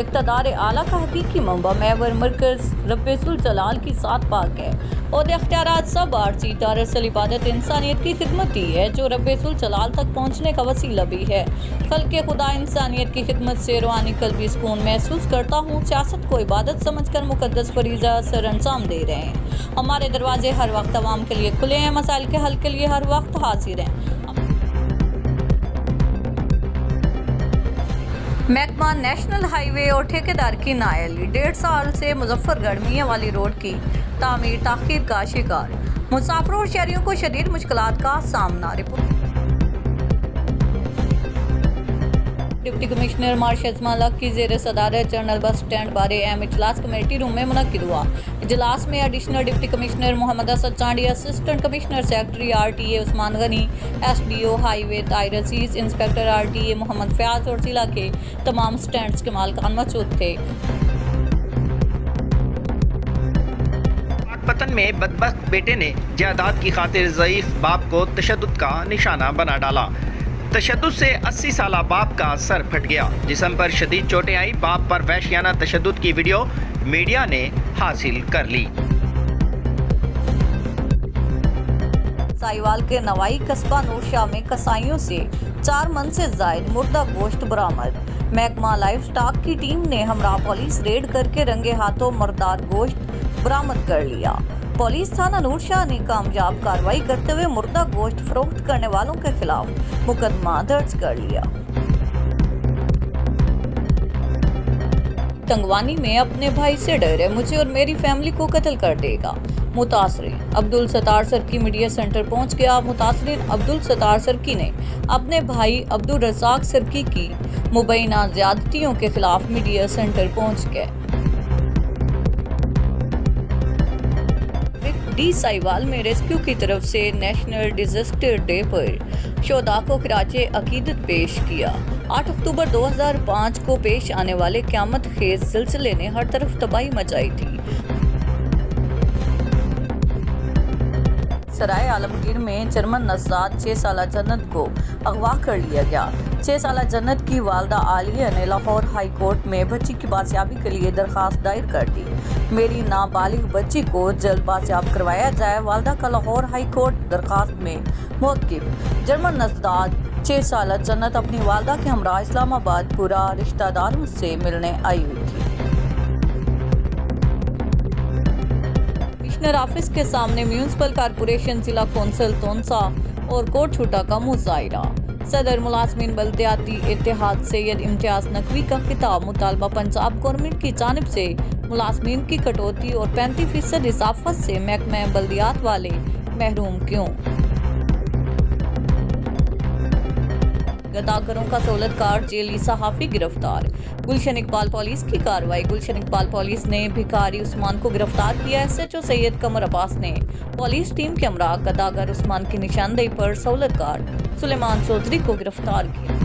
इक़्तिदार आला का हकीकी मंबा महवर मरकज़ रब्बुल जलाल की साथ पाक है और इख्तियारात सब आरजी दरअसल इबादत इंसानियत की खिदमत ही है जो रब्बुल जलाल तक पहुँचने का वसीला भी है। खल्क़े खुदा इंसानियत की खिदमत से रूहानी कल्बी सुकून महसूस करता हूँ। सियासत को इबादत समझकर मुक़द्दस फरीज़ा सर अंजाम दे रहे हैं। हमारे दरवाजे हर वक्त अवाम के लिए खुले हैं, मसाइल के हल के लिए हर वक्त हाजिर हैं। महकमा नेशनल हाईवे और ठेकेदार की नाअहली 1.5 साल से मुजफ्फरगढ़ मियां वाली रोड की तामीर ताख़ीर का शिकार, मुसाफिरों और शहरियों को शदीद मुश्किलात का सामना। डिप्टी कमिश्नर मार्शल मलक की ज़ेर सदारत जनरल बस स्टैंड बारे अहम इजलास कमेटी रूम में मुनक्किद हुआ। इजलास में additional deputy commissioner Mohammad Asad Chandi, assistant commissioner secretary RTA Usman Ghani, SDO highway Tahir Aziz, inspector RTA Mohammad Fayaz और जिला के तमाम स्टैंड्स के मालिकान मौजूद थे। पाकपतन में बदबख्त बेटे ने जायदाद की खातिर ज़ईफ़ बाप को तशद्दुद का निशाना बना डाला। तशद्दुद से 80 साला बाप का सर फट गया। जिस्म पर शदीद चोटें आई। बाप पर वहशियाना तशद्दुद की वीडियो मीडिया ने हासिल कर ली। साहिवाल के नवाई कस्बा नूरशाह में कसाईयों से 4 मन से ज़ायद मुर्दा गोश्त बरामद। महकमा लाइफ स्टॉक की टीम ने हमरा पुलिस रेड करके रंगे हाथों मुर्दार गोश्त बरामद कर लिया। पुलिस थाना नूरशाह ने कामयाब कार्रवाई करते हुए मुर्दा गोश्त फरोख्त करने वालों के खिलाफ मुकदमा दर्ज कर लिया। तंगवानी में अपने भाई से डरे, मुझे और मेरी फैमिली को कत्ल कर देगा। मुतासरीन अब्दुल सत्तार सरकी मीडिया सेंटर पहुंच गया। मुतासरीन अब्दुल सत्तार सरकी ने अपने भाई अब्दुल रज़ाक सरकी की मुबैना ज़्यादतियों के खिलाफ मीडिया सेंटर पहुंच गए। डी साहिवाल में रेस्क्यू की तरफ से नेशनल डिजास्टर डे पर शोधा को खिराजे अकीदत पेश किया। 8 अक्टूबर 2005 को पेश आने वाले क़यामत खेज सिलसिले ने हर तरफ तबाही मचाई थी। सराय आलमगीर में जर्मन नज़ाद 6 साला जन्नत को अगवा कर लिया गया। 6 साला जन्नत की वालदा आलिया ने लाहौर हाई कोर्ट में बच्ची की बाजियाबी के लिए दरख्वास्त दायर कर दी। मेरी नाबालिग बच्ची को जल्द बाजियाब करवाया जाए। वालदा का लाहौर हाई कोर्ट दरख्वास्त में मौक़िफ़। जर्मन नज़ाद 6 साला जन्नत अपनी वालदा के हमरा इस्लामाबाद पूरा रिश्तेदारों से मिलने आई हुई थी। कमिश्नर ऑफिस के सामने म्यूनिसिपल कॉरपोरेशन, जिला कौंसिल तोनसा और कोट छूटा का मुजाहिरा। सदर मुलाजमीन बल्दियाती इत्तेहाद सैयद इम्तियाज नकवी का खिताब। मुतालबा पंजाब गवर्नमेंट की जानिब से मुलाजमीन की कटौती और 35% इजाफत से महकमा बल्दियात वाले महरूम क्यों? गदागरों का सहूलतकार जेली सहाफ़ी गिरफ्तार। गुलशन इकबाल पुलिस की कार्रवाई। गुलशन इकबाल पुलिस ने भिखारी उस्मान को गिरफ्तार किया। SHO सैयद कमर अब्बास ने पुलिस टीम के हमरा गदागर उस्मान की निशानदेही पर सहूलतकार सुलेमान चौधरी को गिरफ्तार किया।